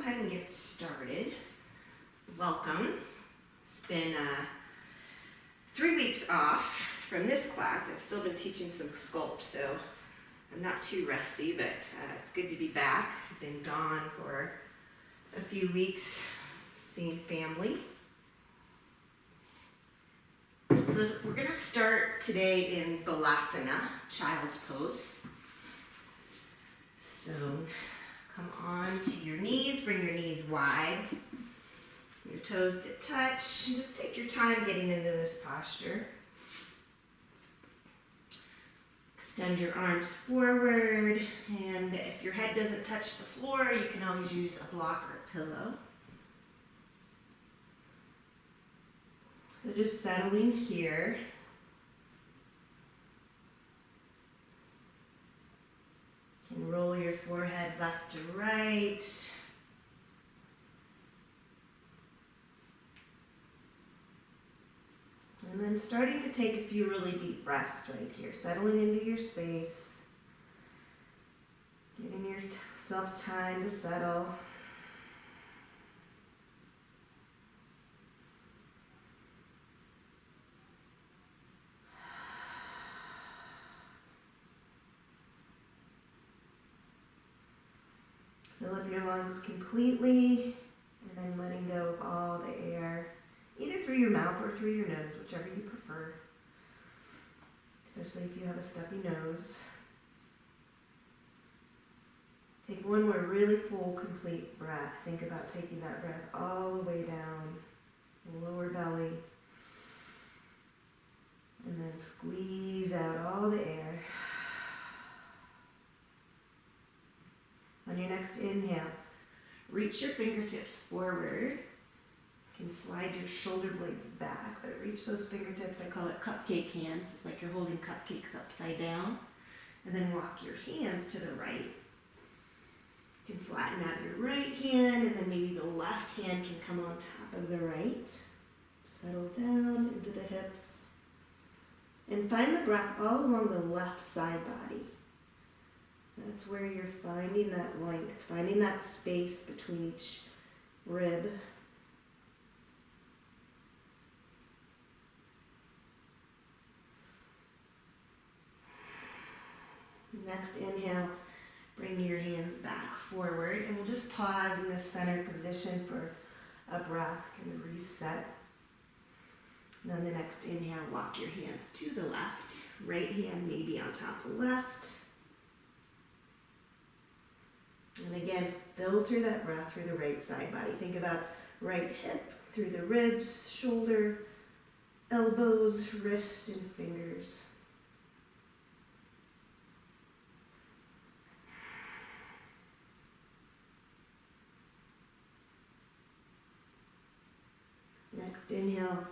go ahead and get started. Welcome. It's been 3 weeks off from this class. I've still been teaching some sculpt, so I'm not too rusty, but it's good to be back. I've been gone for a few weeks, seeing family. So we're going to start today in Velasina, child's pose. So come on to your knees, bring your knees wide, your toes to touch, and just take your time getting into this posture. Extend your arms forward, and if your head doesn't touch the floor, you can always use a block or a pillow. So just settling here. You can roll your forehead left to right. And then starting to take a few really deep breaths right here, settling into your space, giving yourself time to settle. Fill up your lungs completely, and then letting go of all the air, either through your mouth or through your nose, whichever you prefer, especially if you have a stuffy nose. Take one more really full, complete breath. Think about taking that breath all the way down the lower belly, and then squeeze out all the air. On your next inhale, reach your fingertips forward. You can slide your shoulder blades back, but reach those fingertips. I call it cupcake hands. It's like you're holding cupcakes upside down. And then walk your hands to the right. You can flatten out your right hand, and then maybe the left hand can come on top of the right. Settle down into the hips. And find the breath all along the left side body. That's where you're finding that length, finding that space between each rib. Next inhale, bring your hands back forward, and we'll just pause in this centered position for a breath, kind of reset. And then the next inhale, walk your hands to the left, right hand maybe on top of left. And again, filter that breath through the right side body. Think about right hip through the ribs, shoulder, elbows, wrist, and fingers. Next inhale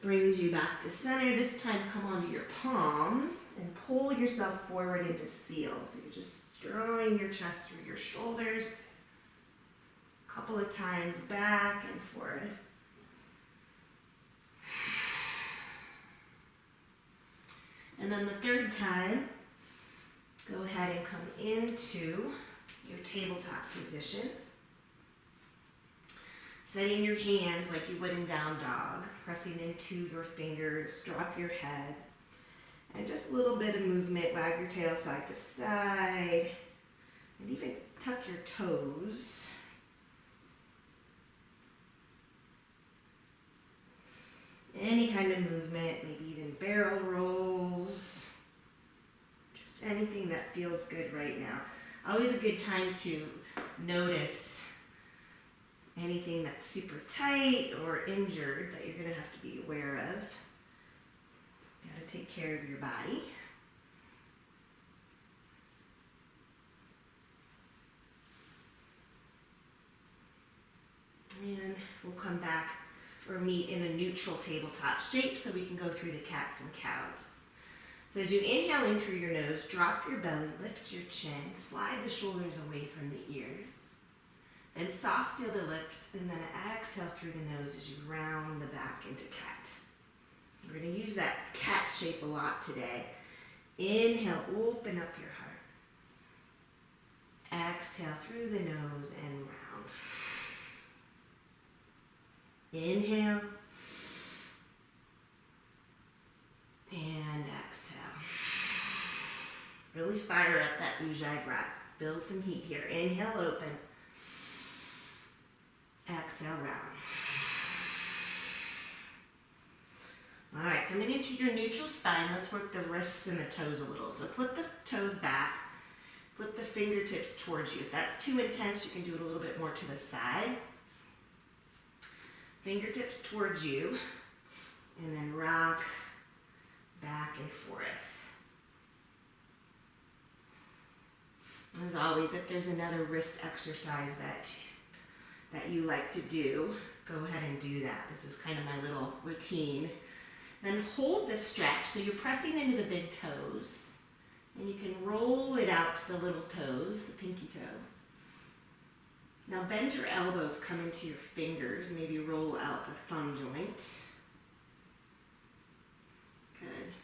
brings you back to center. This time come onto your palms and pull yourself forward into seal. So you're just drawing your chest through your shoulders. A couple of times back and forth. And then the third time, go ahead and come into your tabletop position. Setting your hands like you would in down dog, pressing into your fingers, drop your head. And just a little bit of movement, wag your tail side to side, and even tuck your toes. Any kind of movement, maybe even barrel rolls, just anything that feels good right now. Always a good time to notice anything that's super tight or injured that you're going to have to be aware of. Got to take care of your body. And we'll come back or meet in a neutral tabletop shape so we can go through the cats and cows. So as you inhale in through your nose, drop your belly, lift your chin, slide the shoulders away from the ears. Then soft seal the lips, and then exhale through the nose as you round the back into cat. We're going to use that cat shape a lot today. Inhale, open up your heart. Exhale through the nose and round. Inhale. And exhale. Really fire up that Ujjayi breath. Build some heat here. Inhale, open. Exhale, round. All right, coming into your neutral spine, let's work the wrists and the toes a little. So flip the toes back, flip the fingertips towards you. If that's too intense, you can do it a little bit more to the side. Fingertips towards you, and then rock back and forth. As always, if there's another wrist exercise that you like to do, go ahead and do that. This is kind of my little routine. Then hold the stretch, so you're pressing into the big toes, and you can roll it out to the little toes, the pinky toe. Now bend your elbows, come into your fingers, maybe roll out the thumb joint. Good.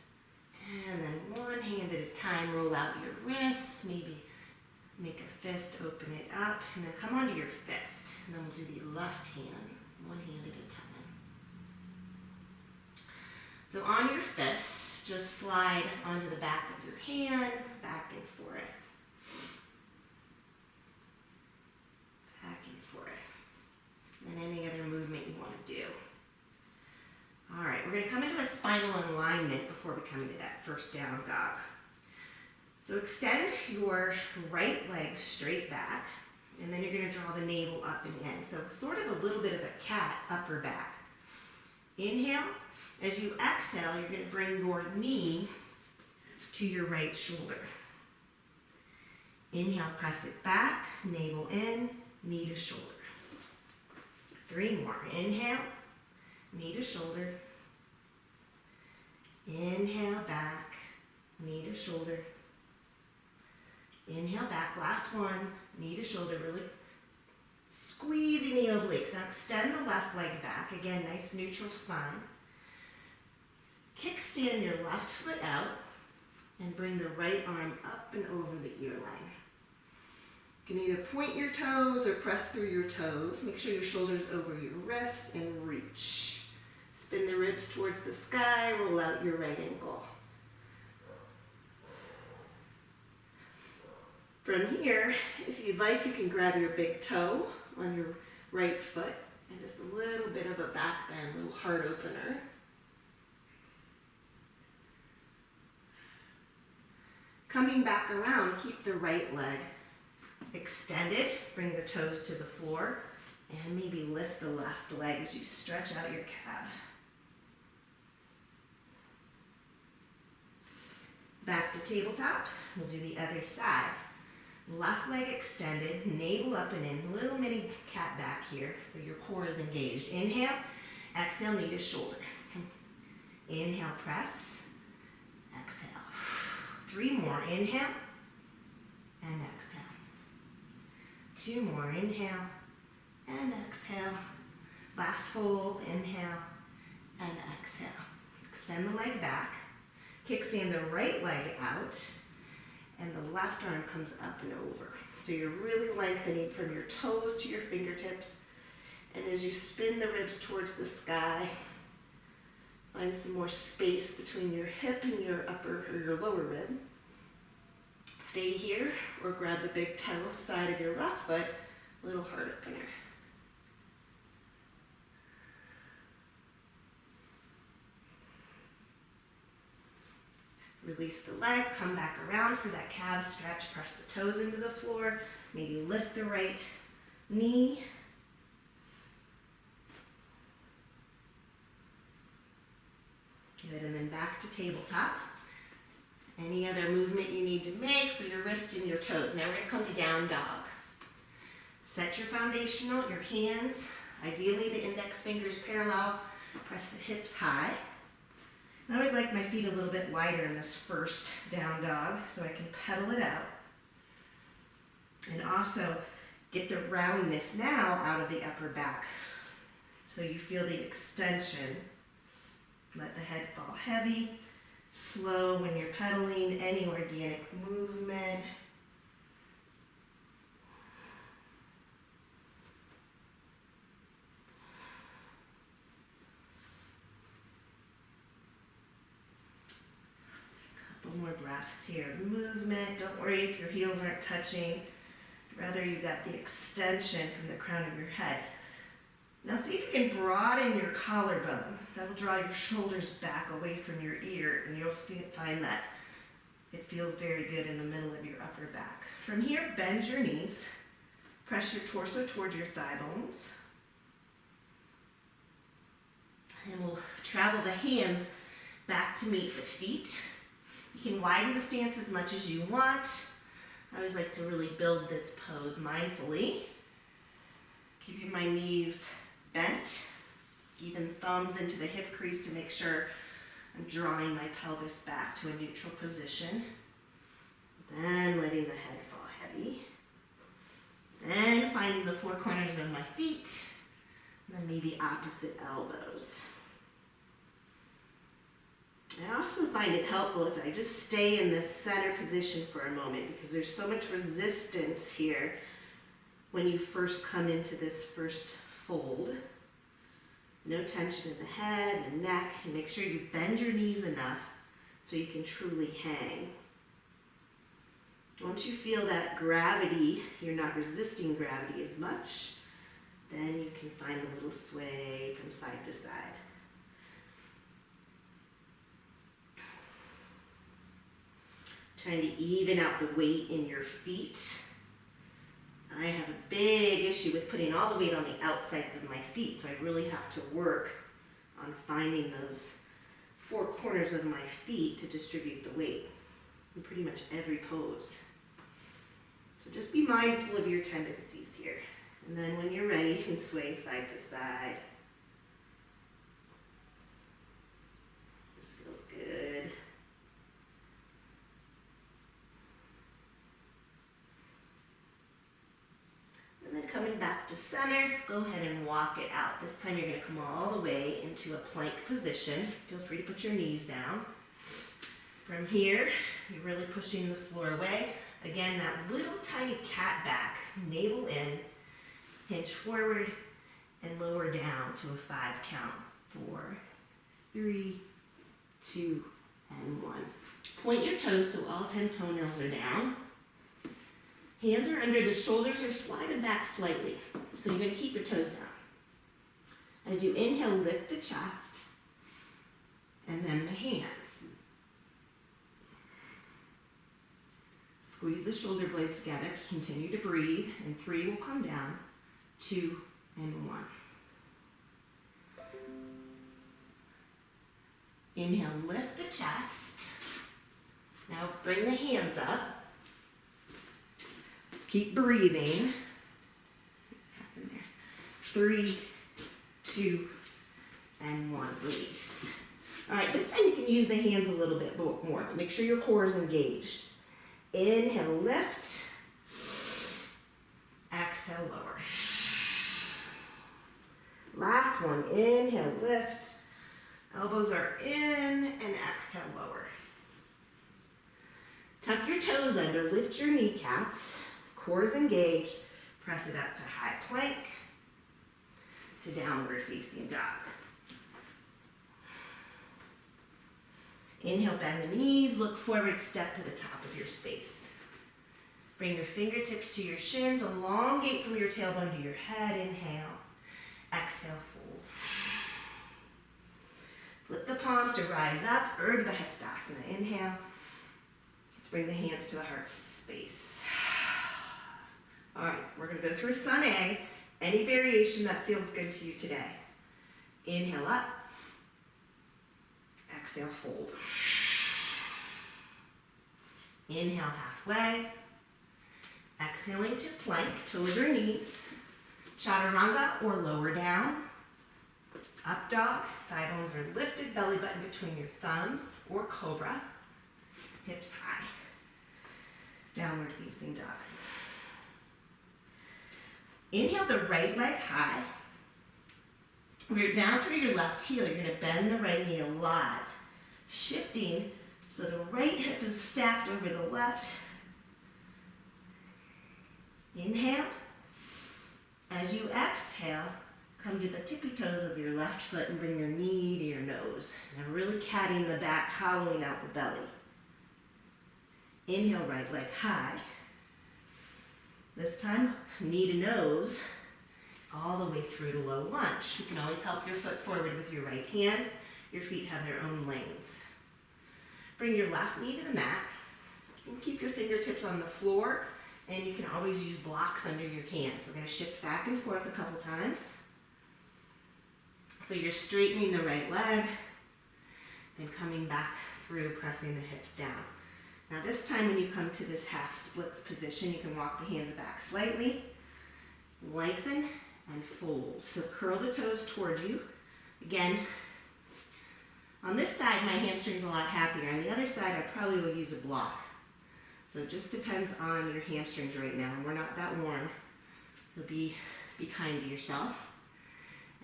And then one hand at a time, roll out your wrist, maybe make a fist, open it up, and then come onto your fist. And then we'll do the left hand, one hand at a time. So on your fists, just slide onto the back of your hand, back and forth. Back and forth. And any other movement you want to do. All right, we're going to come into a spinal alignment before we come into that first down dog. So extend your right leg straight back, and then you're going to draw the navel up and in. So sort of a little bit of a cat, upper back. Inhale. As you exhale, you're going to bring your knee to your right shoulder. Inhale, press it back, navel in, knee to shoulder. 3 more. Inhale, knee to shoulder. Inhale, back, knee to shoulder. Inhale, back. Last one, knee to shoulder, really squeezing the obliques. Now extend the left leg back. Again, nice neutral spine. Kickstand your left foot out and bring the right arm up and over the ear line. You can either point your toes or press through your toes. Make sure your shoulder's over your wrists and reach. Spin the ribs towards the sky, roll out your right ankle. From here, if you'd like, you can grab your big toe on your right foot and just a little bit of a back bend, little heart opener. Coming back around, keep the right leg extended, bring the toes to the floor, and maybe lift the left leg as you stretch out your calf. Back to tabletop, we'll do the other side. Left leg extended, navel up and in, little mini cat back here, so your core is engaged. Inhale, exhale, knee to shoulder. Inhale, press, exhale. 3 more, inhale, and exhale. 2 more, inhale, and exhale. Last fold, inhale, and exhale. Extend the leg back, kickstand the right leg out, and the left arm comes up and over. So you're really lengthening from your toes to your fingertips, and as you spin the ribs towards the sky, find some more space between your hip and your upper or your lower rib. Stay here or grab the big toe side of your left foot, little heart opener. Release the leg, come back around for that calf stretch, press the toes into the floor, maybe lift the right knee. Good, and then back to tabletop. Any other movement you need to make for your wrist and your toes. Now we're going to come to down dog. Set your foundational, your hands, ideally the index fingers parallel, press the hips high. I always like my feet a little bit wider in this first down dog so I can pedal it out. And also get the roundness now out of the upper back. So you feel the extension. Let the head fall heavy, slow when you're pedaling, any organic movement. breaths here. Movement. Don't worry if your heels aren't touching. Rather, you got the extension from the crown of your head. Now see if you can broaden your collarbone. That'll draw your shoulders back away from your ear, and you'll find that it feels very good in the middle of your upper back. From here, bend your knees. Press your torso towards your thigh bones. And we'll travel the hands back to meet the feet. You can widen the stance as much as you want. I always like to really build this pose mindfully. Keeping my knees bent, even thumbs into the hip crease to make sure I'm drawing my pelvis back to a neutral position. Then letting the head fall heavy. Then finding the four corners of my feet. And then maybe opposite elbows. I also find it helpful if I just stay in this center position for a moment, because there's so much resistance here when you first come into this first fold. No tension in the head, the neck, and make sure you bend your knees enough so you can truly hang. Once you feel that gravity, you're not resisting gravity as much, then you can find a little sway from side to side. Trying to even out the weight in your feet. I have a big issue with putting all the weight on the outsides of my feet, so I really have to work on finding those four corners of my feet to distribute the weight in pretty much every pose. So just be mindful of your tendencies here. And then when you're ready, you can sway side to side. This feels good. And then coming back to center, go ahead and walk it out. This time you're going to come all the way into a plank position. Feel free to put your knees down. From here, you're really pushing the floor away. Again, that little tiny cat back, navel in, hinge forward, and lower down to a 5 count. 4, 3, 2, and 1. Point your toes so all 10 toenails are down. Hands are under the shoulders or slide them back slightly. So you're going to keep your toes down. As you inhale, lift the chest, and then the hands. Squeeze the shoulder blades together. Continue to breathe, and 3 will come down, 2, and 1. Inhale, lift the chest. Now bring the hands up. Keep breathing. See what happened there. 3, 2, and 1. Release. All right, this time you can use the hands a little bit more. Make sure your core is engaged. Inhale, lift. Exhale, lower. Last one. Inhale, lift. Elbows are in, and exhale, lower. Tuck your toes under, lift your kneecaps. Core is engaged. Press it up to high plank, to downward facing dog. Inhale, bend the knees, look forward, step to the top of your space. Bring your fingertips to your shins, elongate from your tailbone to your head. Inhale, exhale, fold. Flip the palms to rise up, Urdhva Hastasana. Inhale. Let's bring the hands to the heart space. All right, we're going to go through Sun A. Any variation that feels good to you today. Inhale up. Exhale, fold. Inhale halfway. Exhaling to plank, toes or knees. Chaturanga or lower down. Up dog, thigh bones are lifted, belly button between your thumbs, or cobra. Hips high. Downward facing dog. Inhale the right leg high. When you're down through your left heel, you're going to bend the right knee a lot. Shifting so the right hip is stacked over the left. Inhale. As you exhale, come to the tippy toes of your left foot and bring your knee to your nose. Now really catting the back, hollowing out the belly. Inhale, right leg high. This time, knee to nose, all the way through to low lunge. You can always help your foot forward with your right hand. Your feet have their own lanes. Bring your left knee to the mat. You can keep your fingertips on the floor, and you can always use blocks under your hands. We're going to shift back and forth a couple times. So you're straightening the right leg, then coming back through, pressing the hips down. Now this time when you come to this half splits position, you can walk the hands back slightly, lengthen, and fold. So curl the toes towards you. Again, on this side, my hamstring's a lot happier. On the other side, I probably will use a block. So it just depends on your hamstrings right now. We're not that warm, so be kind to yourself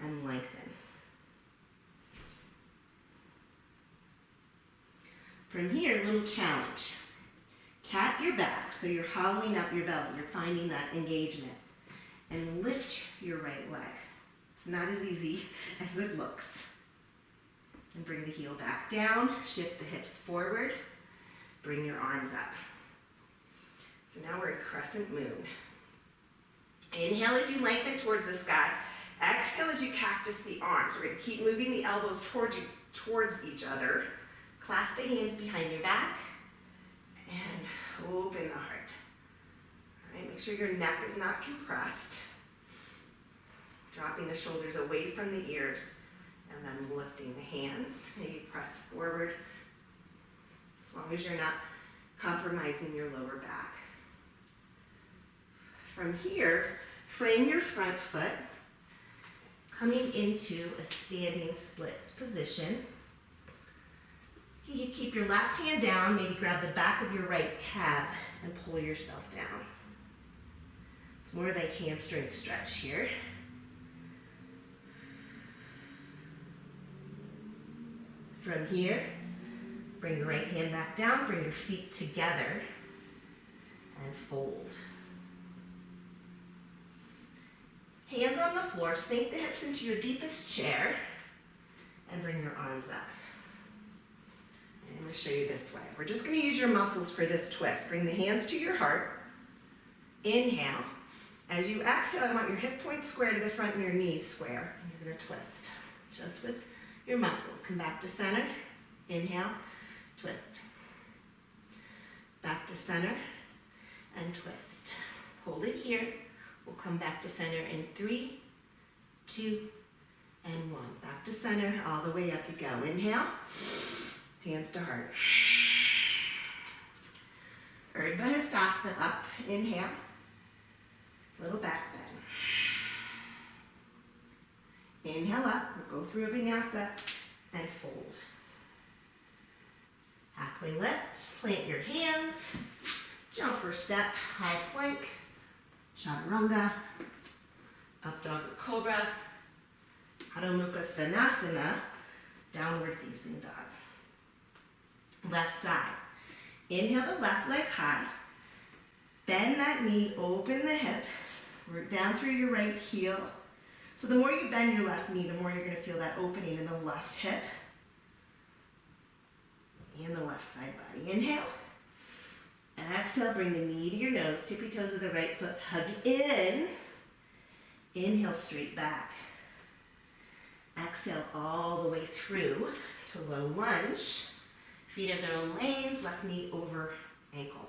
and lengthen. From here, little challenge. Cat your back, so you're hollowing out your belly. You're finding that engagement. And lift your right leg. It's not as easy as it looks. And bring the heel back down, shift the hips forward, bring your arms up. So now we're in Crescent Moon. Inhale as you lengthen towards the sky. Exhale as you cactus the arms. We're going to keep moving the elbows towards each other. Clasp the hands behind your back and open the heart. All right, make sure your neck is not compressed. Dropping the shoulders away from the ears and then lifting the hands. Maybe press forward as long as you're not compromising your lower back. From here, frame your front foot, coming into a standing splits position. You can keep your left hand down, maybe grab the back of your right calf and pull yourself down. It's more of a hamstring stretch here. From here, bring the right hand back down, bring your feet together and fold. Hands on the floor, sink the hips into your deepest chair and bring your arms up. I'm going to show you this way. We're just going to use your muscles for this twist. Bring the hands to your heart. Inhale. As you exhale, I want your hip points square to the front and your knees square. And you're going to twist. Just with your muscles. Come back to center. Inhale. Twist. Back to center. And twist. Hold it here. We'll come back to center in 3, 2, and 1. Back to center. All the way up you go. Inhale. Hands to heart. Urdhva Hastasana up. Inhale. Little back bend. Inhale up. We'll go through a vinyasa and fold. Halfway lift. Plant your hands. Jump or step. High plank. Chaturanga. Up dog or cobra. Adho Mukha Svanasana. Downward facing dog. Left side. Inhale the left leg high. Bend that knee, open the hip. Root down through your right heel. So the more you bend your left knee, the more you're going to feel that opening in the left hip and the left side body. Inhale. Exhale, bring the knee to your nose. Tippy toes of the right foot. Hug in. Inhale, straight back. Exhale all the way through to low lunge. Feet have their own lanes, left knee over ankle.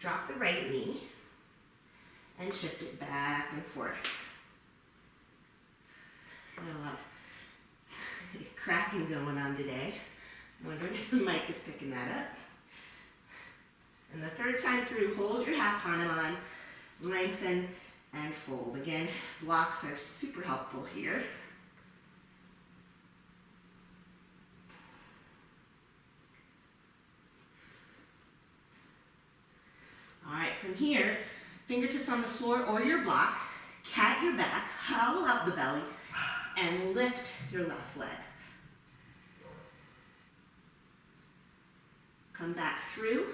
Drop the right knee and shift it back and forth. Got a lot of cracking going on today. I'm wondering if the mic is picking that up. And the third time through, hold your half Hanuman, lengthen and fold. Again, blocks are super helpful here. All right, from here, fingertips on the floor or your block, cat your back, hollow out the belly, and lift your left leg. Come back through,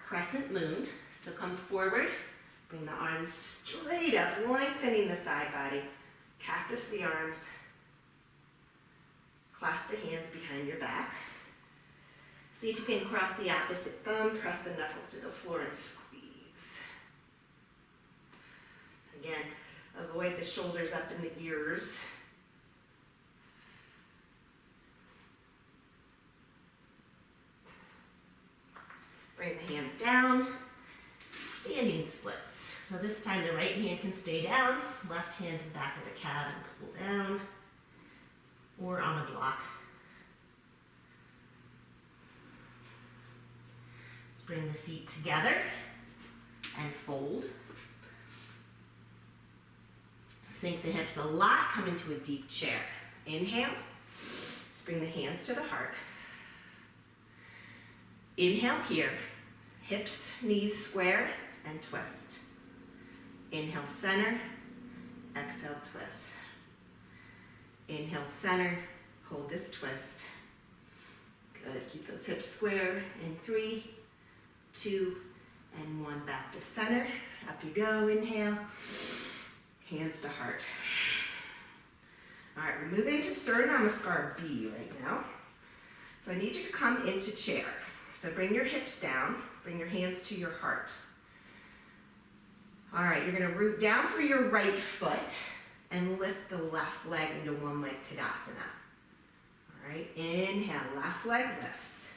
Crescent Moon. So come forward, bring the arms straight up, lengthening the side body. Cactus the arms. Clasp the hands behind your back. See if you can cross the opposite thumb, press the knuckles to the floor and squeeze. Again, avoid the shoulders up in the ears. Bring the hands down, standing splits. So this time the right hand can stay down, left hand in the back of the calf and pull down, or on a block. Let's bring the feet together and fold. Sink the hips a lot, come into a deep chair. Inhale, let's bring the hands to the heart. Inhale here, hips, knees square, and twist. Inhale, center, exhale, twist. Inhale, center, hold this twist. Good, keep those hips square in 3, 2, and 1. Back to center, up you go, inhale, hands to heart. All right, we're moving to Surya Namaskar B right now. So I need you to come into chair. So bring your hips down, bring your hands to your heart. All right, you're gonna root down through your right foot and lift the left leg into one leg Tadasana. All right, inhale, left leg lifts.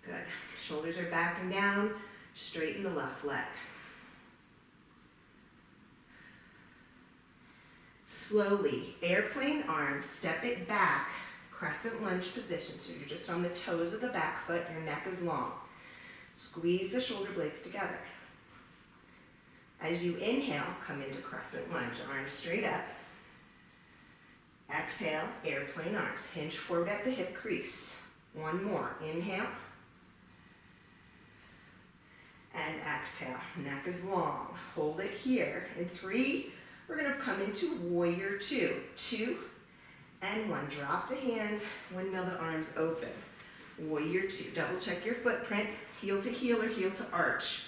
Good, shoulders are backing down, straighten the left leg. Slowly, airplane arms, step it back, Crescent Lunge position, so you're just on the toes of the back foot, your neck is long. Squeeze the shoulder blades together. As you inhale, come into Crescent Lunge, arms straight up. Exhale, airplane arms, hinge forward at the hip crease. One more, inhale. And exhale, neck is long. Hold it here. In 3, we're gonna come into Warrior 2. 2, and 1. Drop the hands, windmill the arms open. Warrior 2. Double check your footprint, heel to heel or heel to arch.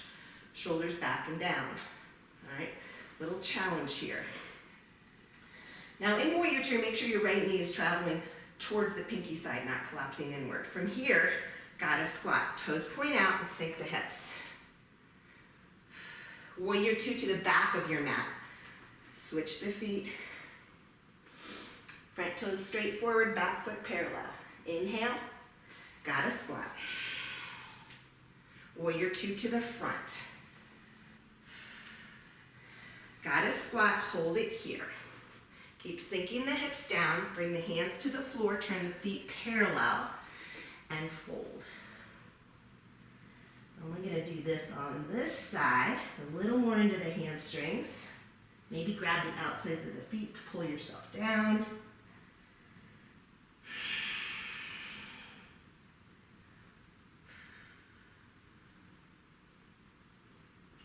Shoulders back and down. All right, little challenge here. Now in Warrior 2, make sure your right knee is traveling towards the pinky side, not collapsing inward. From here, gotta squat. Toes point out and sink the hips. Warrior 2 to the back of your mat. Switch the feet. Front toes straight forward, back foot parallel. Inhale, gotta squat. Warrior 2 to the front. Gotta squat, hold it here. Keep sinking the hips down, bring the hands to the floor, turn the feet parallel, and fold. I'm only gonna do this on this side, a little more into the hamstrings. Maybe grab the outsides of the feet to pull yourself down.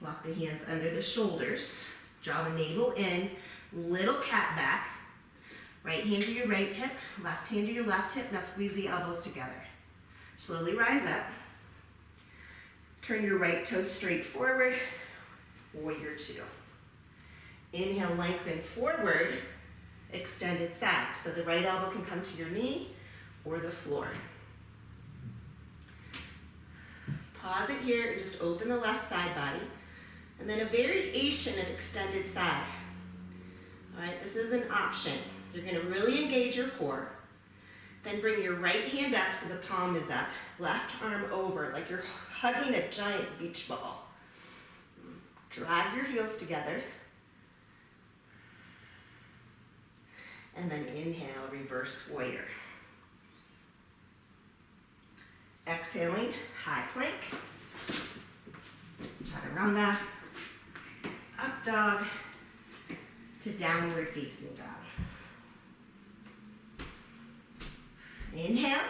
Walk the hands under the shoulders. Draw the navel in. Little cat back. Right hand to your right hip. Left hand to your left hip. Now squeeze the elbows together. Slowly rise up. Turn your right toe straight forward. Warrior 2. Inhale, lengthen forward. Extended side. So the right elbow can come to your knee or the floor. Pause it here and just open the left side body. And then a variation of extended side. All right, this is an option. You're gonna really engage your core. Then bring your right hand up so the palm is up. Left arm over, like you're hugging a giant beach ball. Drag your heels together. And then inhale, reverse warrior. Exhaling, high plank. Chaturanga. Up dog to downward facing dog. Inhale,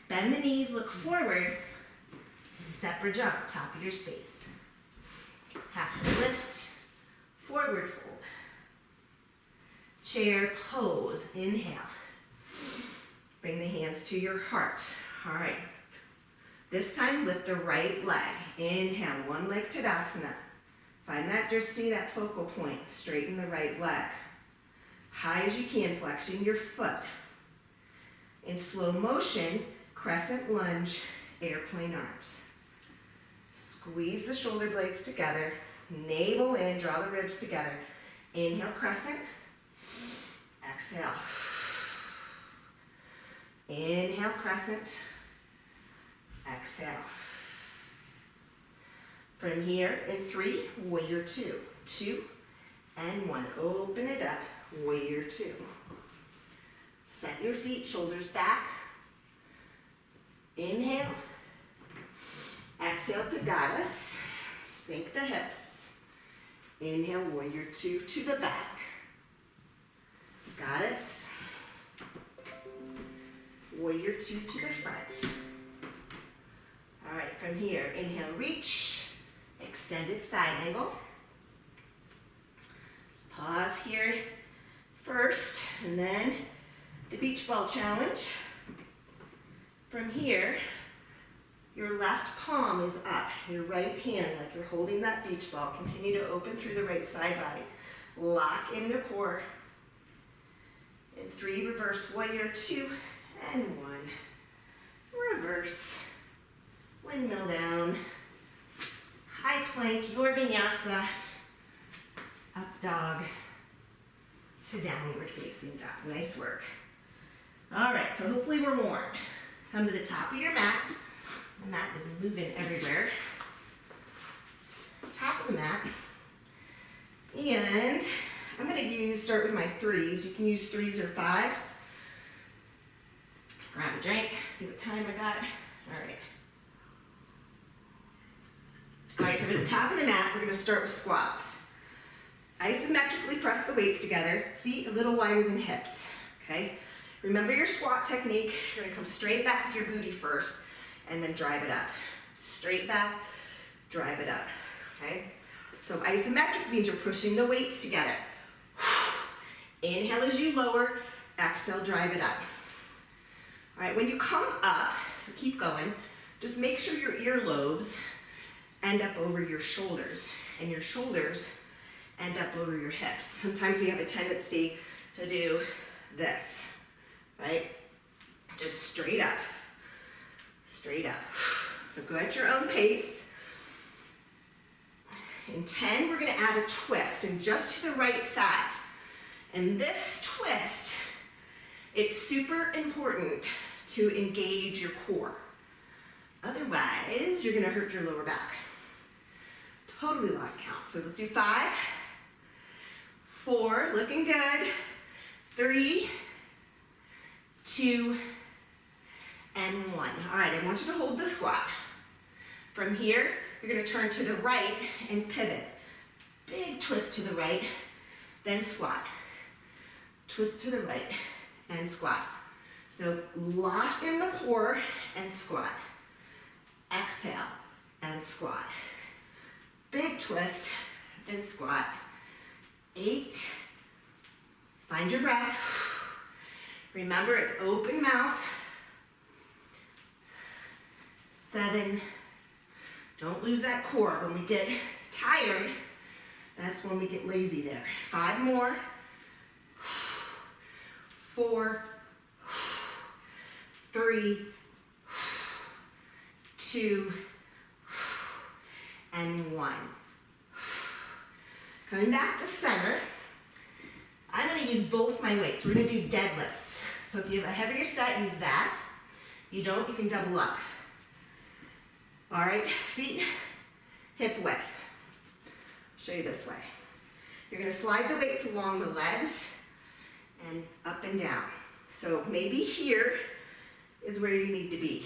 bend the knees, look forward, step or jump, top of your space. Half lift, forward fold. Chair pose, inhale. Bring the hands to your heart. All right, this time lift the right leg. Inhale, one leg Tadasana. Find that drishti, that focal point. Straighten the right leg. High as you can, flexing your foot. In slow motion, Crescent Lunge, airplane arms. Squeeze the shoulder blades together, navel in, draw the ribs together. Inhale, crescent. Exhale. Inhale, crescent. Exhale. From here, in 3, warrior 2. 2 and 1. Open it up, warrior 2. Set your feet, shoulders back. Inhale. Exhale, Tadasana. Sink the hips. Inhale, warrior 2 to the back. Goddess. Warrior 2 to the front. All right, from here, inhale, reach. Extended side angle. Pause here first, and then the beach ball challenge. From here, your left palm is up, your right hand, like you're holding that beach ball. Continue to open through the right side body. Lock in the core. In 3, reverse warrior 2 and 1. Reverse. Windmill down. High plank, your vinyasa. Up dog to downward facing dog. Nice work. All right, so hopefully we're warm. Come to the top of your mat. The mat is moving everywhere. Top of the mat. And I'm going to start with my 3s. You can use 3s or 5s. Grab a drink, see what time I got. All right. All right, so for the top of the mat, we're going to start with squats. Isometrically press the weights together, feet a little wider than hips, okay? Remember your squat technique. You're gonna come straight back with your booty first and then drive it up. Straight back, drive it up, okay? So isometric means you're pushing the weights together. Inhale as you lower, exhale, drive it up. All right, when you come up, so keep going, just make sure your earlobes end up over your shoulders, and your shoulders end up over your hips. Sometimes we have a tendency to do this, right? Just straight up, straight up. So go at your own pace. In 10, we're gonna add a twist, and just to the right side. And this twist, it's super important to engage your core. Otherwise, you're gonna hurt your lower back. Totally lost count. So let's do 5, 4, looking good, 3, 2, and 1. All right, I want you to hold the squat. From here, you're gonna turn to the right and pivot. Big twist to the right, then squat. Twist to the right and squat. So lock in the core and squat. Exhale and squat. Big twist and squat. 8. Find your breath. Remember, it's open mouth. 7. Don't lose that core. When we get tired, that's when we get lazy there. 5 more. 4, 3, 2, and 1. Coming back to center, I'm going to use both my weights. We're going to do deadlifts. So if you have a heavier set, use that. You don't, you can double up. All right, feet hip width. I'll show you this way. You're going to slide the weights along the legs and up and down. So maybe here is where you need to be.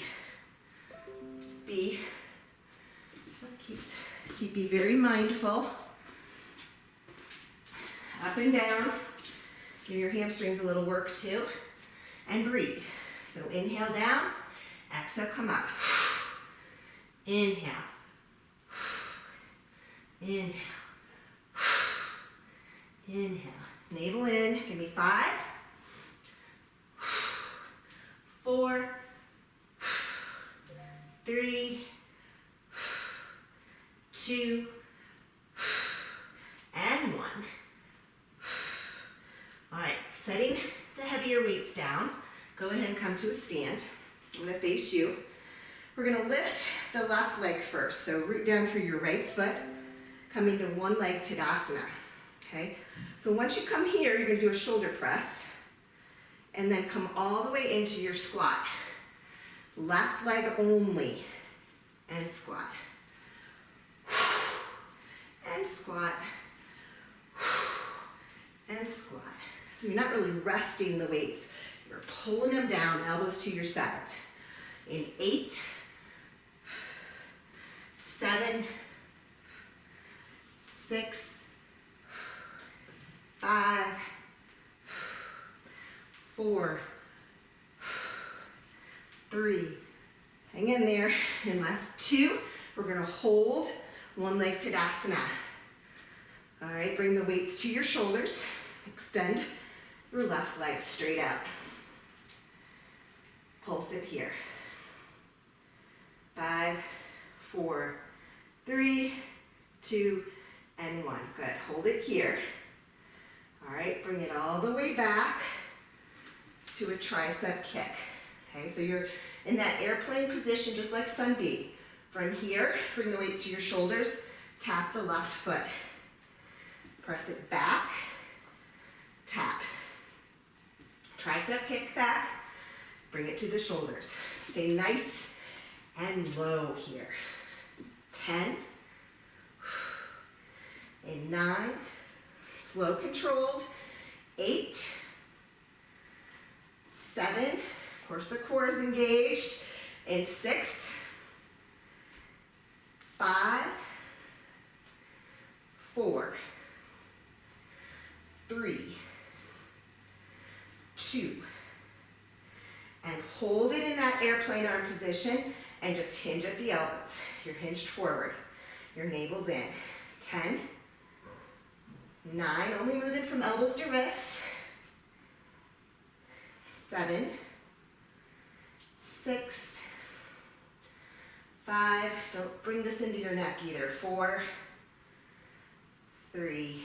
Just be, keep you very mindful. Up and down. Give your hamstrings a little work too. And breathe. So inhale down, exhale, come up. Inhale. Inhale. Inhale. Navel in. Give me 5, 4, 3, 2, and 1. All right, setting the heavier weights down. Go ahead and come to a stand. I'm gonna face you. We're gonna lift the left leg first. So root down through your right foot, coming to one leg Tadasana, okay? So once you come here, you're gonna do a shoulder press, and then come all the way into your squat. Left leg only, and squat. And squat. And squat. So you're not really resting the weights. You're pulling them down, elbows to your sides. In 8, 7, 6, 5, 4, 3, hang in there, and last 2, we're gonna hold one leg Tadasana. All right, bring the weights to your shoulders, extend your left leg straight out. Pulse it here. 5, 4, 3, 2, and 1. Good, hold it here. All right, bring it all the way back to a tricep kick. Okay, so you're in that airplane position just like Sunbeam. From here, bring the weights to your shoulders, tap the left foot. Press it back, tap. Tricep kick back, bring it to the shoulders. Stay nice and low here. 10, and 9, slow controlled, 8, 7, of course the core is engaged, and 6, 5, 4, 3, 2, and hold it in that airplane arm position and just hinge at the elbows. You're hinged forward. Your navel's in. 10, 9, only moving from elbows to wrists. 7, 6, 5, don't bring this into your neck either. 4, 3,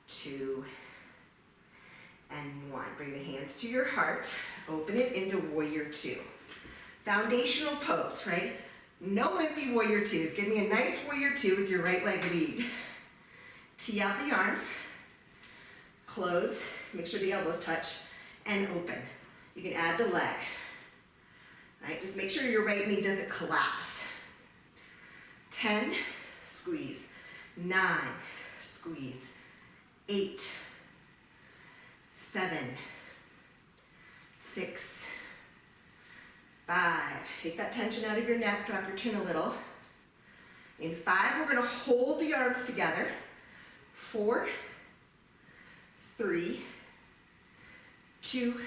2, and 1. Bring the hands to your heart. Open it into Warrior 2. Foundational pose, right? No wimpy Warrior 2s. Give me a nice Warrior 2 with your right leg lead. Tee out the arms. Close. Make sure the elbows touch. And open. You can add the leg. All right, just make sure your right knee doesn't collapse. 10, squeeze. 9, squeeze. 8, 7, 6, 5. Take that tension out of your neck, drop your chin a little. In 5, we're gonna hold the arms together. 4, 3, 2,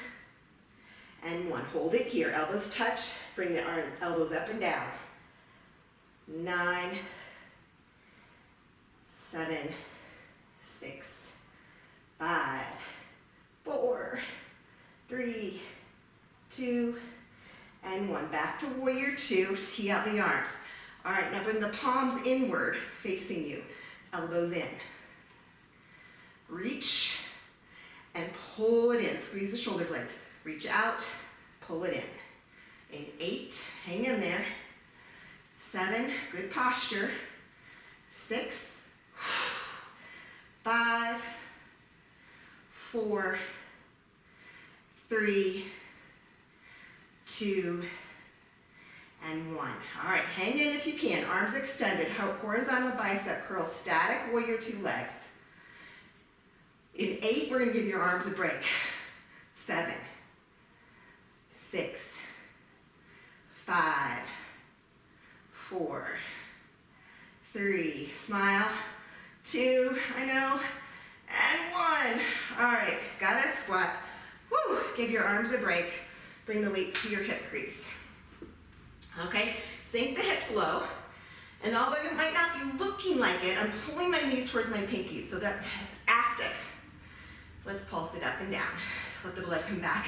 and 1. Hold it here, elbows touch, bring the elbows up and down. 9, 7, 6, 5, 4, 3, 2, and 1. Back to Warrior 2, tee out the arms. All right, now bring the palms inward, facing you, elbows in. Reach and pull it in, squeeze the shoulder blades. Reach out, pull it in. In 8, hang in there. 7, good posture. 6, 5, 4, 3, 2, and 1. All right, hang in if you can. Arms extended, horizontal bicep curl, static Warrior 2 legs. In 8, we're gonna give your arms a break. 7, 6, 5, 4, 3, smile, 2, I know, and 1. All right, got a squat. Woo, give your arms a break. Bring the weights to your hip crease. Okay, sink the hips low. And although it might not be looking like it, I'm pulling my knees towards my pinkies so that it's active. Let's pulse it up and down. Let the blood come back.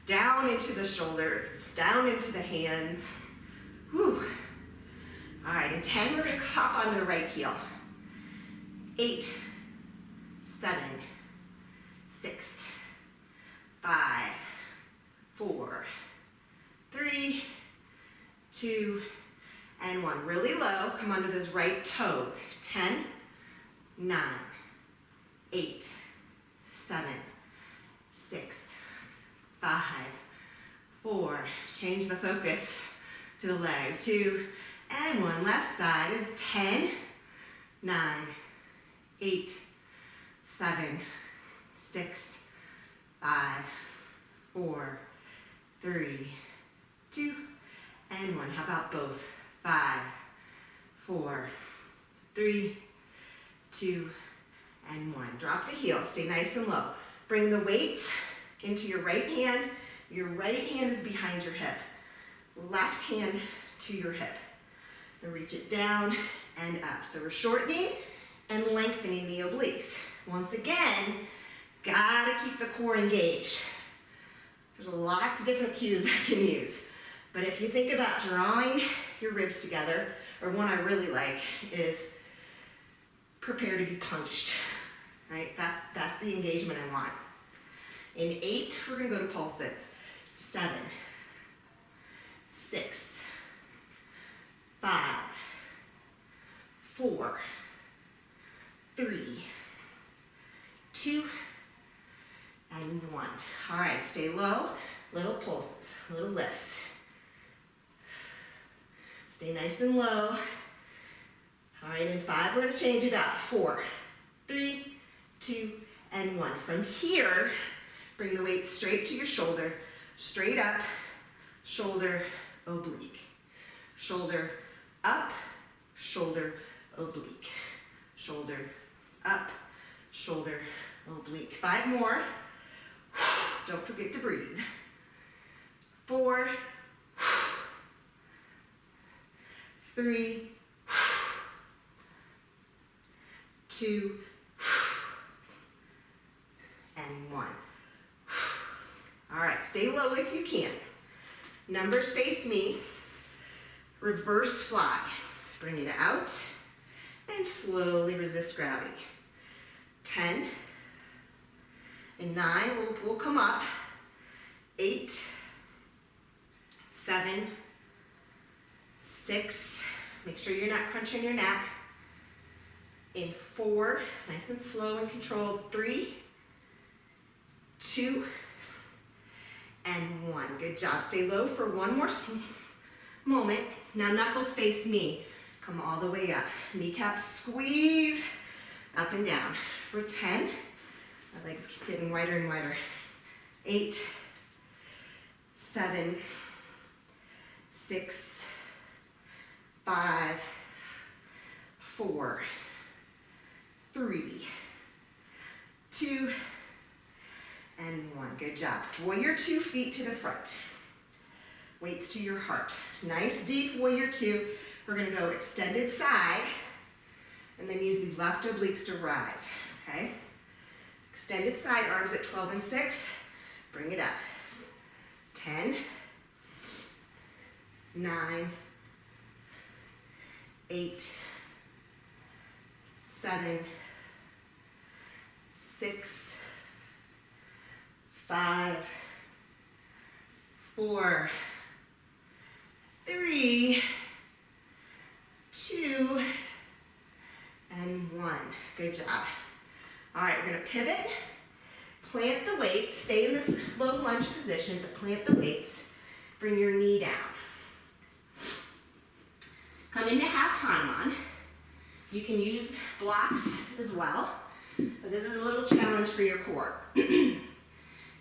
Down into the shoulders, down into the hands. Whew. All right, in 10, we're gonna hop onto the right heel. 8, 7, 6, 5, 4, 3, 2, and 1. Really low, come onto those right toes. 10, 9, 8, 7, 6, 5, 4. Change the focus to the legs. 2 and 1. Left side is 10, 9, 8, 7, 6, 5, 4, 3, 2, and 1. How about both? 5, 4, 3, 2, and 1. Drop the heel. Stay nice and low. Bring the weights into your right hand. Your right hand is behind your hip. Left hand to your hip. So reach it down and up. So we're shortening and lengthening the obliques. Once again, gotta keep the core engaged. There's lots of different cues I can use. But if you think about drawing your ribs together, or one I really like is prepare to be punched, right? That's the engagement I want. In 8, we're gonna go to pulses. 7, 6, 5, 4, 3, 2, and 1. All right, stay low, little pulses, little lifts. Stay nice and low. All right, in 5, we're gonna change it up. 4, 3, 2, and 1. From here, bring the weight straight to your shoulder, straight up, shoulder, oblique. Shoulder up, shoulder, oblique. Shoulder up, shoulder, oblique. 5 more. Don't forget to breathe. 4, 3, 2, and 1. All right, stay low if you can. Numbers face me. Reverse fly. Bring it out and slowly resist gravity. 10 and 9, we'll come up. 8, 7, 6, make sure you're not crunching your neck. In 4, nice and slow and controlled. 3, 2, and 1. Good job. Stay low for one more moment. Now knuckles face me. Come all the way up. Kneecaps squeeze up and down. For 10, my legs keep getting wider and wider. 8, 7, 6, 5, 4, 3, 2, and 1. Good job. Warrior 2, feet to the front. Weights to your heart. Nice deep warrior 2. We're gonna go extended side and then use the left obliques to rise, okay? Extended side, arms at 12 and 6. Bring it up. 10, 9, 8, 7, 6, 5, 4, 3, 2, and 1. Good job. All right, we're gonna pivot, plant the weights, stay in this low lunge position, but plant the weights. Bring your knee down. Come into half Hanuman. You can use blocks as well, but this is a little challenge for your core.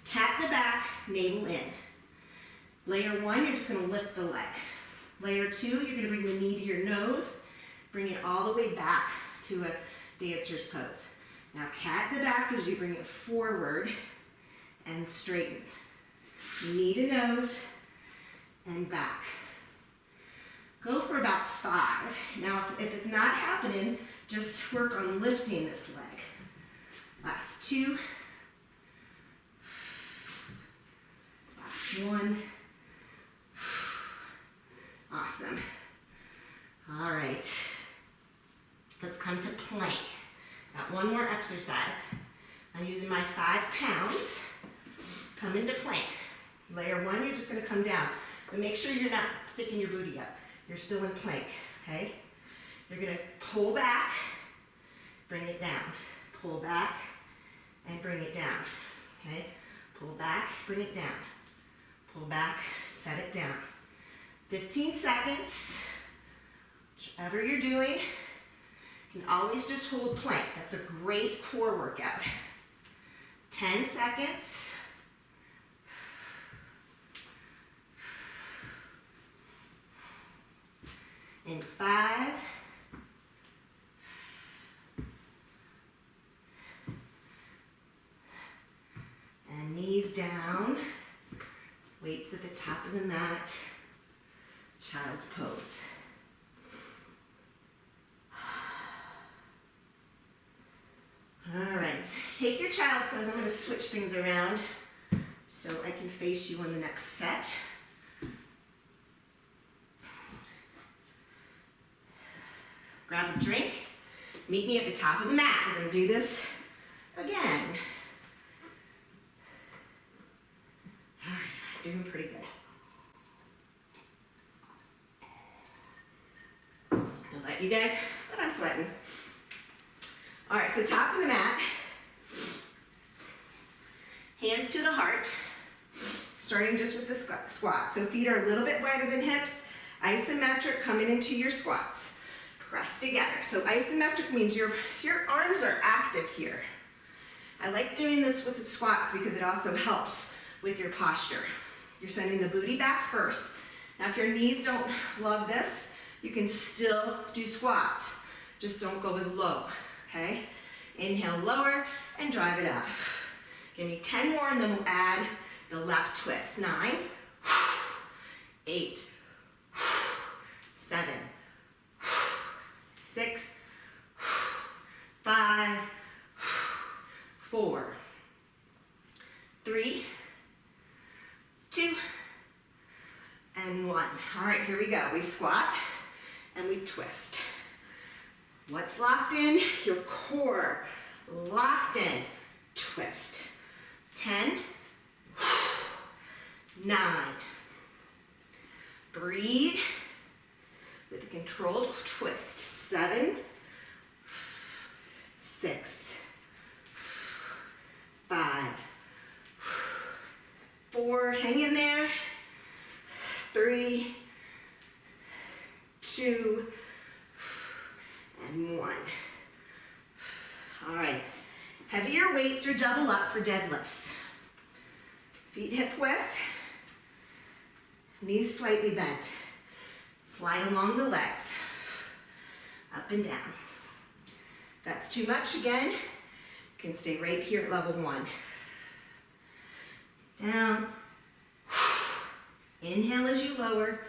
Cat the back, navel in. Layer 1, you're just gonna lift the leg. Layer 2, you're gonna bring the knee to your nose, bring it all the way back to a dancer's pose. Now cat the back as you bring it forward and straighten. Knee to nose and back. Go for about 5. Now if it's not happening, just work on lifting this leg. Last 2. Last 1. Awesome. All right. Let's come to plank. Got one more exercise. I'm using my 5 pounds. Come into plank. Layer 1, you're just gonna come down. But make sure you're not sticking your booty up. You're still in plank, okay? You're gonna pull back, bring it down. Pull back and bring it down, okay? Pull back, bring it down. Pull back, set it down. 15 seconds, whichever you're doing. You can always just hold plank. That's a great core workout. 10 seconds. In 5. And knees down. Weights at the top of the mat. Child's pose. All right, take your child's pose. I'm going to switch things around so I can face you on the next set. Grab a drink. Meet me at the top of the mat. We're going to do this again. All right, doing pretty good. Don't let you guys, but I'm sweating. All right, so top of the mat. Hands to the heart. Starting just with the squat. So feet are a little bit wider than hips. Isometric coming into your squats. Press together. So isometric means your arms are active here. I like doing this with the squats because it also helps with your posture. You're sending the booty back first. Now if your knees don't love this, you can still do squats. Just don't go as low, okay? Inhale lower and drive it up. Give me 10 more and then we'll add the left twist. 9, 8, 7, 6, 5, 4, 3, 2, and 1. All right, here we go. We squat and we twist. What's locked in? Your core. Locked in. Twist. 10, 9. Breathe with a controlled twist. 7, 6, 5, 4. Hang in there. 3, 2, and 1. All right. Heavier weights or double up for deadlifts. Feet hip width. Knees slightly bent. Slide along the legs. Up and down. If that's too much again, you can stay right here at level 1. Down. Inhale as you lower.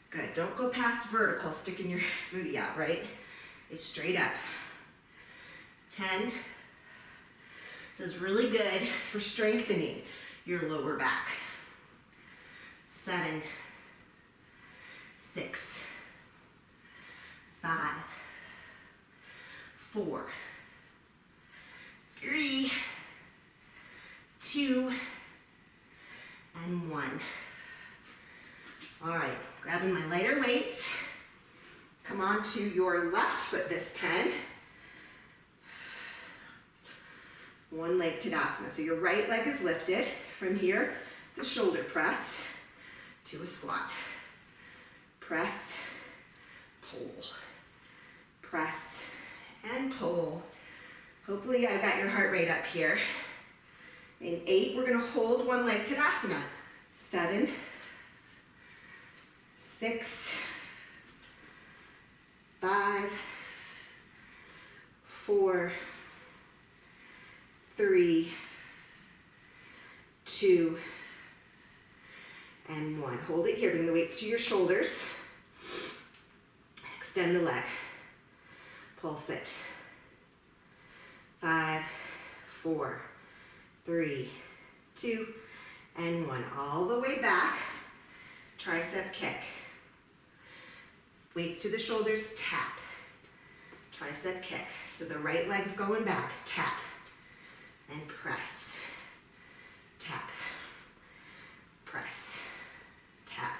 Good. Don't go past vertical, sticking your booty out, right? It's straight up. 10. This is really good for strengthening your lower back. 7, 6, 5, 4, 3, 2, and 1. All right, grabbing my lighter weights. Come on to your left foot this time. One leg Tadasana. So your right leg is lifted. From here, it's a shoulder press to a squat. Press, pull, press, and pull. Hopefully I got your heart rate up here. In 8, we're gonna hold one leg Tadasana. 7, 6, 5, 4, 3, 2, and 1. Hold it here. Bring the weights to your shoulders. Extend the leg. Pulse it. 5, 4, 3, 2, and 1. All the way back. Tricep kick. Weights to the shoulders, tap. Tricep kick. So the right leg's going back, tap. And press. Tap. Press. Tap.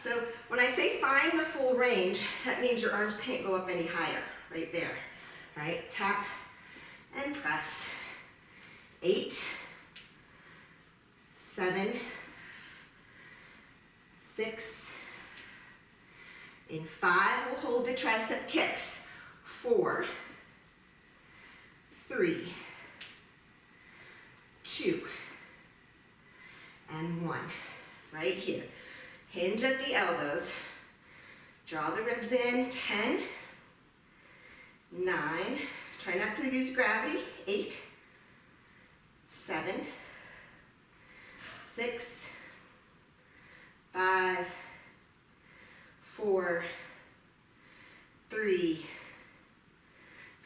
So when I say find the full range, that means your arms can't go up any higher, right there. Right? Tap and press. 8, 7, 6. In 5, we'll hold the tricep kicks. 4, 3, 2, and 1. Right here. Hinge at the elbows. Draw the ribs in. 10, 9. Try not to use gravity. 8, 7, 6, 5, 4, 3,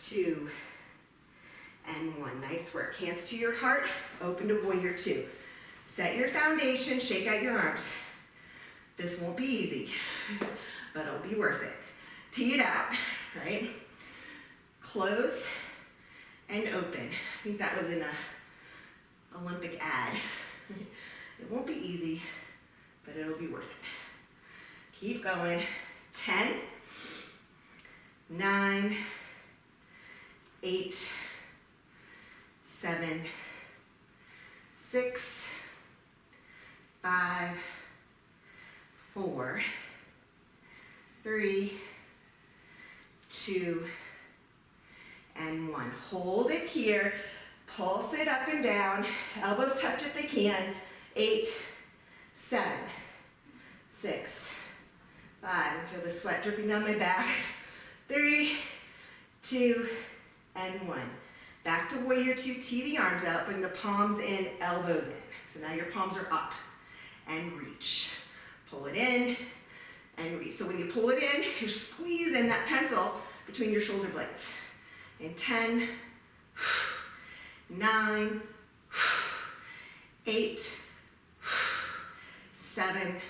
2, and 1. Nice work. Hands to your heart, open to warrior two. Set your foundation, shake out your arms. This won't be easy, but it'll be worth it. Tee it out, right? Close and open. I think that was in a Olympic ad. It won't be easy, but it'll be worth it. Keep going. 10, 9, 8, 7, 6, 5, 4, 3, 2, and 1. Hold it here. Pulse it up and down. Elbows touch if they can. 8, 7, 6, 5. I feel the sweat dripping down my back. 3, 2, and 1. Back to warrior two. Tee the arms out. Bring the palms in, elbows in. So now your palms are up. And reach. Pull it in and reach. So when you pull it in, you're squeezing that pencil between your shoulder blades. In 10, 9, 8, 7,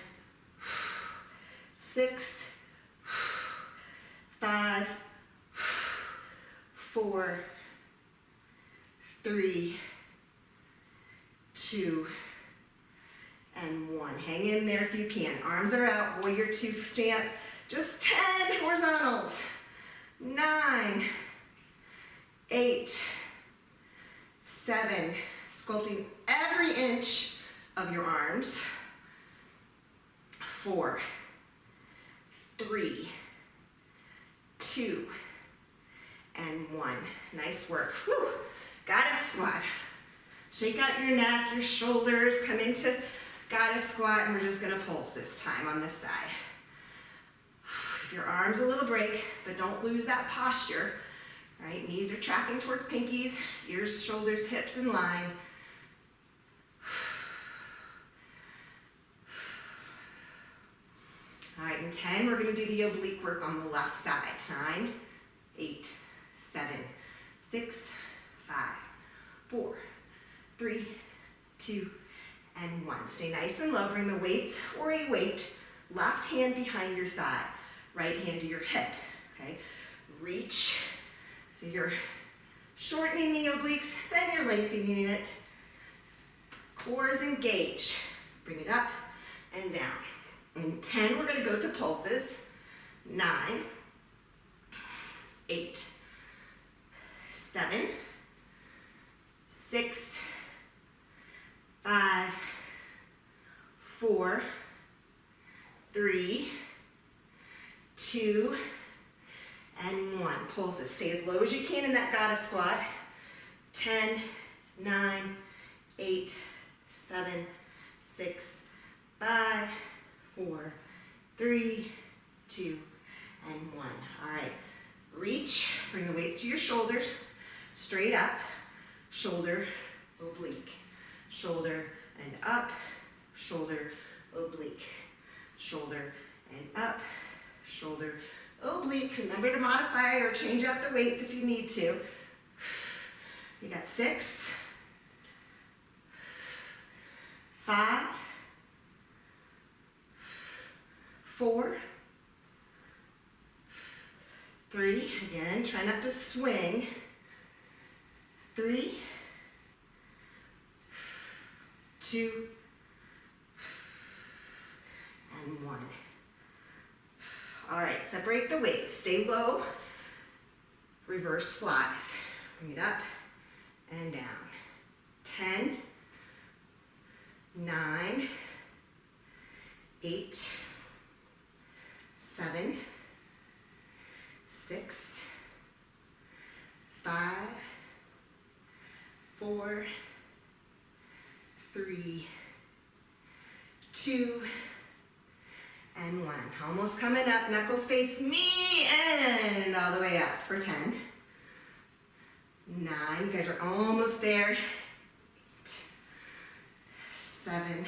6, 5, 4, 3, 2, and 1. Hang in there if you can. Arms are out, warrior two stance. Just 10 horizontals. 9, 8, 7, sculpting every inch of your arms. 4, 3, 2, and 1. Nice work. Whew. Goddess squat. Shake out your neck, your shoulders, come into goddess squat, and we're just gonna pulse this time on this side. Give your arms a little break, but don't lose that posture. Right? Knees are tracking towards pinkies, ears, shoulders, hips in line. All right, in 10, we're gonna do the oblique work on the left side. 9, 8, 7, 6, 5, 4, 3, 2, and 1. Stay nice and low. Bring the weights or a weight, left hand behind your thigh, right hand to your hip. Okay? Reach. So you're shortening the obliques, then you're lengthening it. Core is engaged. Bring it up and down. In 10, we're going to go to pulses. 9, 8, 7, 6, 5, 4, 3, 2, and 1. Pulses. Stay as low as you can in that goddess squat. 10, 9, 8, 7, 6, 5, 4, 3, 2, and 1. All right. Reach. Bring the weights to your shoulders. Straight up. Shoulder, oblique. Shoulder and up. Shoulder, oblique. Shoulder and up. Shoulder, oblique. Remember to modify or change out the weights if you need to. You got 6, 5, 4, 3. Again, try not to swing. 3, 2, and 1. All right, separate the weights. Stay low. Reverse flies. Bring it up and down. 10, 9, 8, 7, 6, 5, 4, 3, 2, and 1. Almost coming up. Knuckles face me and all the way up for 10. 9. You guys are almost there. 8, 7,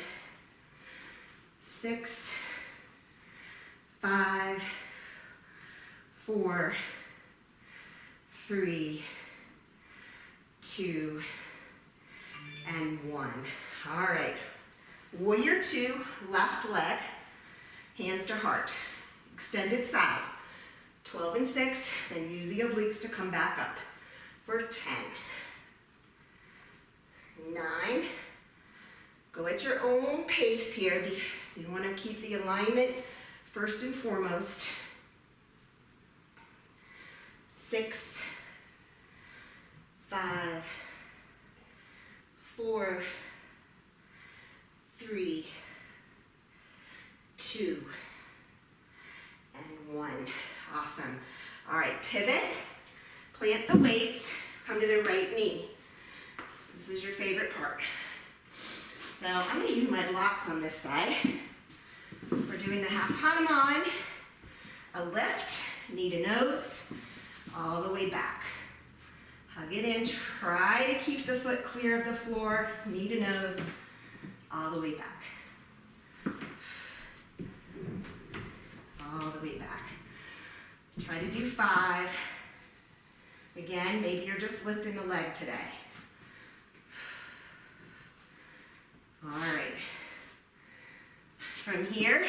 6, 5, 4, 3, 2, and 1. All right. Warrior 2, left leg, hands to heart. Extended side. 12 and 6, then use the obliques to come back up for 10. 9. Go at your own pace here. You want to keep the alignment first and foremost. 6, 5, 4, 3, 2, and 1. Awesome. All right, pivot, plant the weights, come to the right knee. This is your favorite part. So I'm going to use my blocks on this side. We're doing the half Hanuman, a lift, knee to nose, all the way back. Hug it in, try to keep the foot clear of the floor, knee to nose, all the way back. All the way back. Try to do 5. Again, maybe you're just lifting the leg today. All right. From here,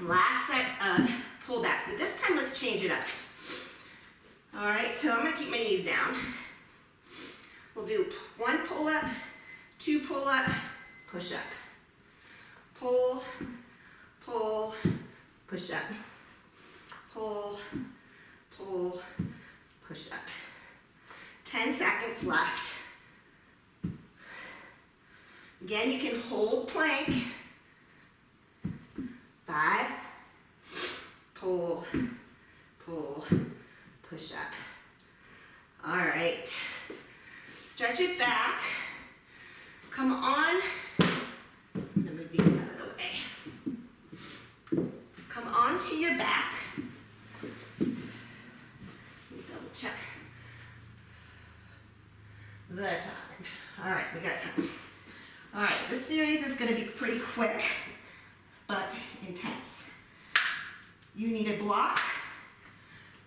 last set of pullbacks, but this time let's change it up. All right, so I'm gonna keep my knees down. We'll do 1 pull up, 2 pull up, push up. Pull, pull, push up. Pull, pull, push up. 10 seconds left. Again, you can hold plank. 5, pull, pull, push up. All right. Stretch it back. Come on. I'm gonna move these out of the way. Come onto your back. Let me double check the time. All right, we got time. All right, this series is going to be pretty quick, but intense. You need a block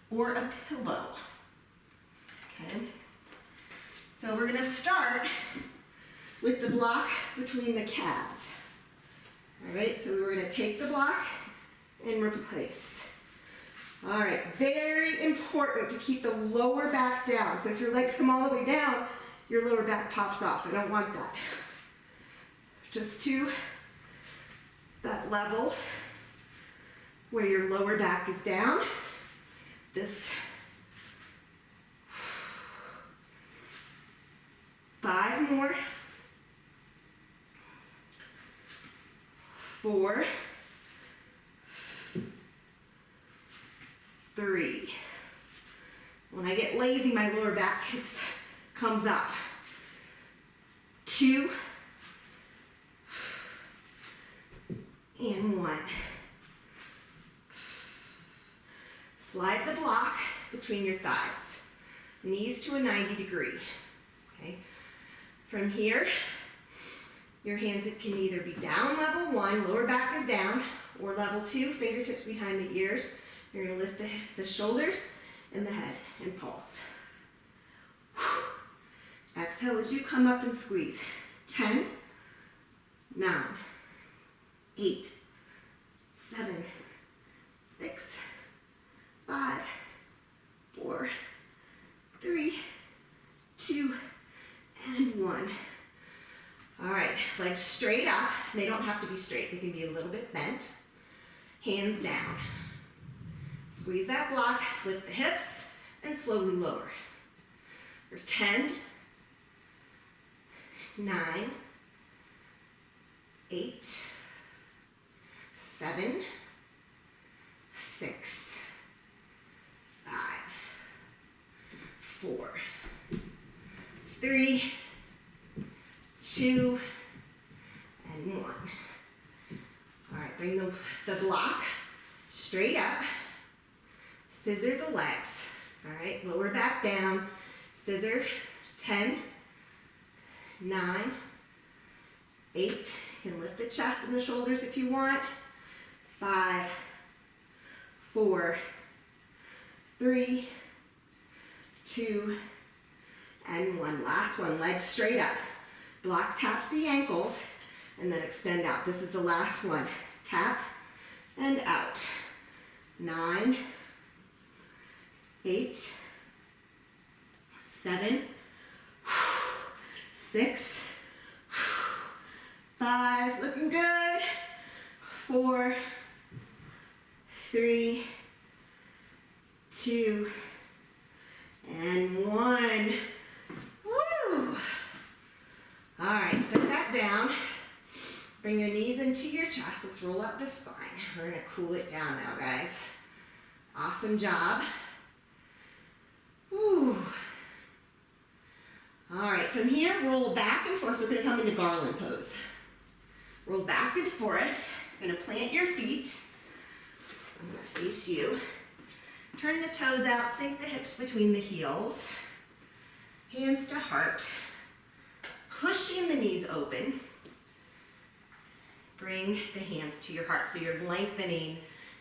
or a pillow. Okay? So we're going to start with the block between the calves. All right, so we're going to take the block and replace. All right, very important to keep the lower back down. So if your legs come all the way down, your lower back pops off. I don't want that. Just to that level where your lower back is down. This 5 more. 4, 3. When I get lazy, my lower back comes up. 2, and 1. Slide the block between your thighs. Knees to a 90 degree. Okay. From here, your hands can either be down level 1, lower back is down, or level 2, fingertips behind the ears. You're going to lift the shoulders and the head and pulse. Exhale as you come up and squeeze. 10, 9, 8, 7, 6, 5, 4, 3, 2, and 1. All right, legs straight up. They don't have to be straight. They can be a little bit bent. hands down. Squeeze that block, lift the hips, and slowly lower. For 10, 9, 8, 7, 6, 5, 4, 3, 2, and 1. All right, bring the block straight up. Scissor the legs. All right, lower back down. Scissor. 10, 9, 8. You can lift the chest and the shoulders if you want. 5, 4, 3, 2, and 1. Last one, legs straight up. Block taps the ankles, and then extend out. This is the last one. Tap and out. 9, 8, 7, 6, 5, looking good. 4, 3, 2, and 1. Woo! All right, set that down. Bring your knees into your chest. Let's roll up the spine. We're gonna cool it down now, guys. Awesome job. Woo. All right, from here, roll back and forth. We're gonna come into Garland Pose. Roll back and forth. You're gonna plant your feet. I'm gonna face you. Turn the toes out, sink the hips between the heels. Hands to heart. Pushing the knees open. Bring the hands to your heart. So you're lengthening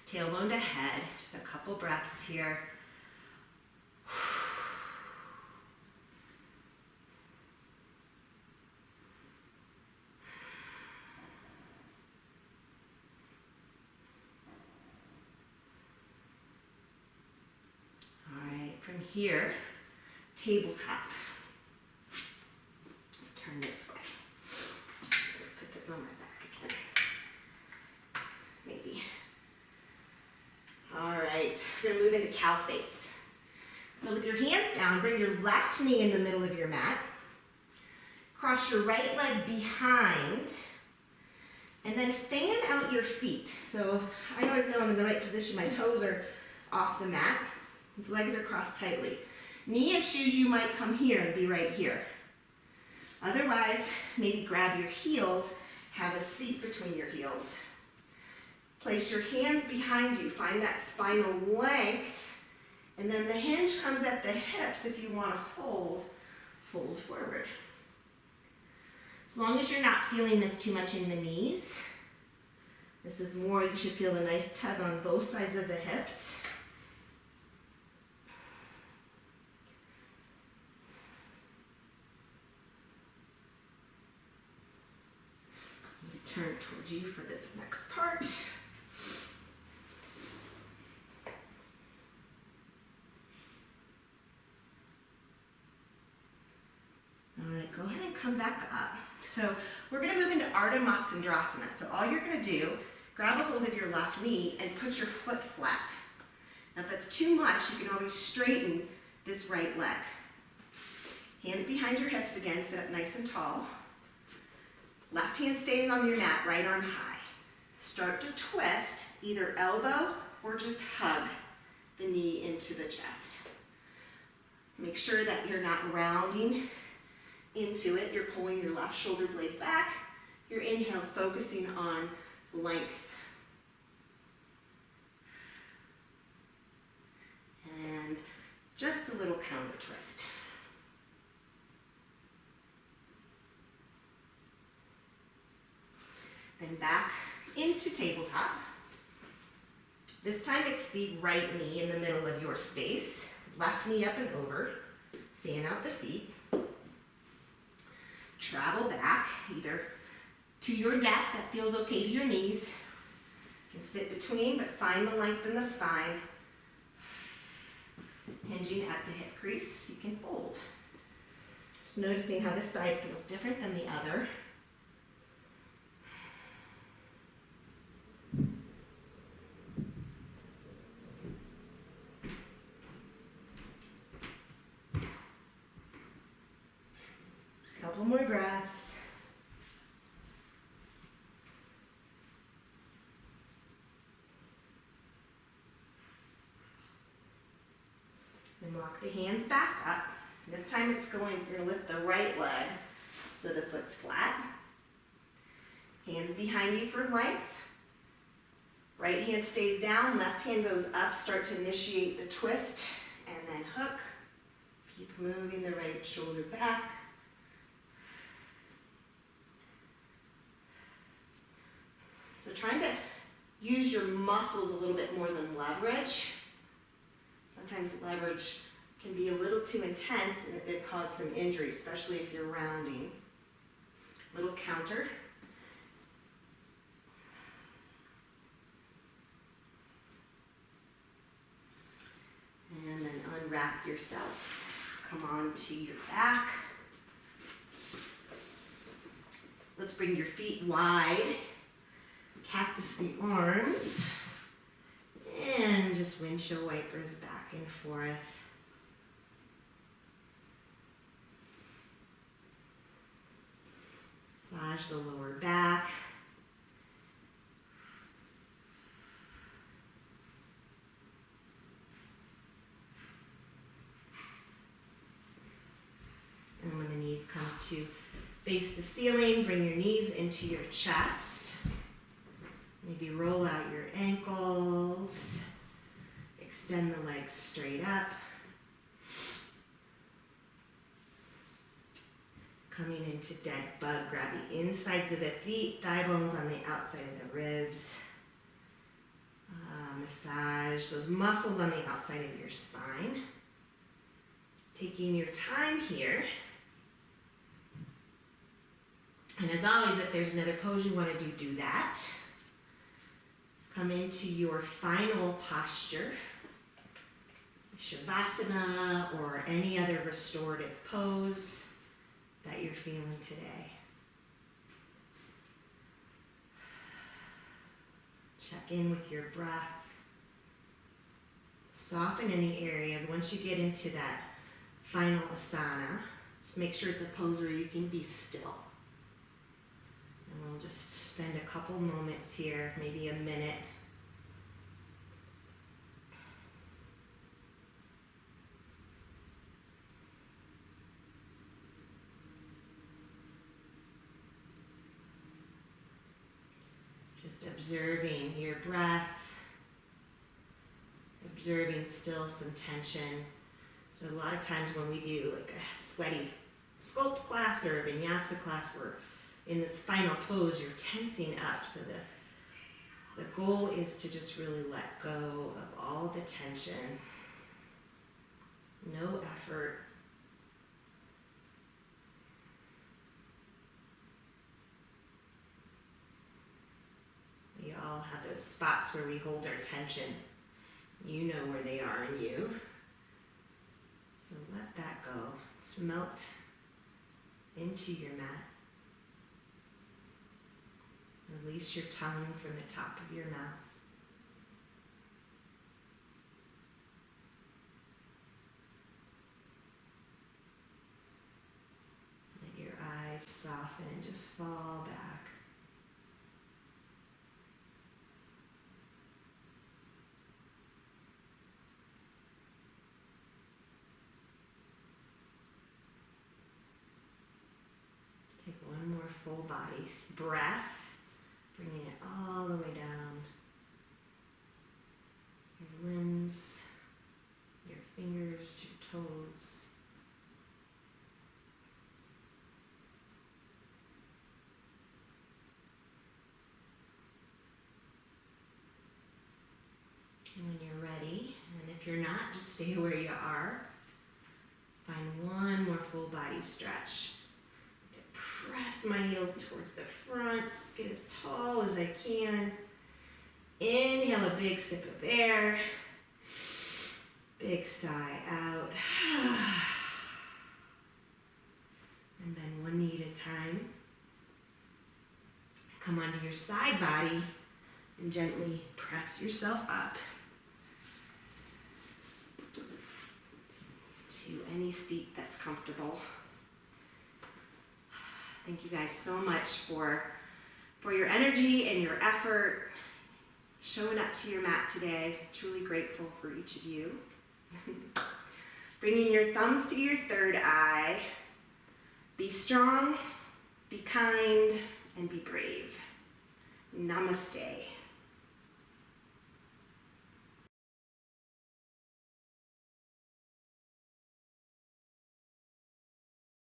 tailbone to head. Just a couple breaths here. From here, tabletop. Turn this way. Put this on my back again. Maybe. All right, we're gonna move into cow face. So with your hands down, bring your left knee in the middle of your mat. Cross your right leg behind, and then fan out your feet. So I always know I'm in the right position. My toes are off the mat. Legs are crossed tightly. Knee issues, you might come here and be right here. Otherwise, maybe grab your heels, have a seat between your heels. Place your hands behind you, find that spinal length, and then the hinge comes at the hips. If you want to fold, fold forward. As long as you're not feeling this too much in the knees, this is more, you should feel a nice tug on both sides of the hips. Turn towards you for this next part. All right, go ahead and come back up. So we're gonna move into Ardha Matsyendrasana. So all you're gonna do, grab a hold of your left knee and put your foot flat. Now if that's too much, you can always straighten this right leg. Hands behind your hips again, sit up nice and tall. Left hand stays on your mat, right arm high. Start to twist, either elbow or just hug the knee into the chest. Make sure that you're not rounding into it. You're pulling your left shoulder blade back. Your inhale focusing on length. And just a little counter twist. Then back into tabletop. This time it's the right knee in the middle of your space. Left knee up and over. Fan out the feet. Travel back, either to your depth that feels okay to your knees. You can sit between, but find the length in the spine. Hinging at the hip crease, you can fold. Just noticing how this side feels different than the other. Couple more breaths. And walk the hands back up. This time you're gonna lift the right leg so the foot's flat. Hands behind you for length. Right hand stays down, left hand goes up. Start to initiate the twist and then hook. Keep moving the right shoulder back. So trying to use your muscles a little bit more than leverage. Sometimes leverage can be a little too intense and it can cause some injury, especially if you're rounding. Little counter. And then unwrap yourself. Come on to your back. Let's bring your feet wide. Cactus the arms. And just windshield wipers back and forth. Massage the lower back. And when the knees come to face the ceiling, bring your knees into your chest. Maybe roll out your ankles. Extend the legs straight up. Coming into dead bug, grab the insides of the feet, thigh bones on the outside of the ribs. Massage those muscles on the outside of your spine. Taking your time here. And as always, if there's another pose you want to do that. Come into your final posture. Shavasana or any other restorative pose that you're feeling today. Check in with your breath. Soften any areas. Once you get into that final asana, just make sure it's a pose where you can be still. And we'll just spend a couple moments here, maybe a minute. Just observing your breath, observing still some tension. So a lot of times when we do like a sweaty sculpt class or a vinyasa class, we're in the spinal pose, you're tensing up. So the goal is to just really let go of all the tension. No effort. We all have those spots where we hold our tension. You know where they are in you. So let that go. Just melt into your mat. Release your tongue from the top of your mouth. Let your eyes soften and just fall back. Take one more full body breath, bringing it all the way down. Your limbs, your fingers, your toes. And when you're ready, and if you're not, just stay where you are. Find one more full body stretch. Press my heels towards the front, get as tall as I can. Inhale a big sip of air. Big sigh out. And bend one knee at a time. Come onto your side body and gently press yourself up to any seat that's comfortable. Thank you guys so much for your energy and your effort, showing up to your mat today. Truly grateful for each of you. Bringing your thumbs to your third eye. Be strong, be kind, and be brave. Namaste.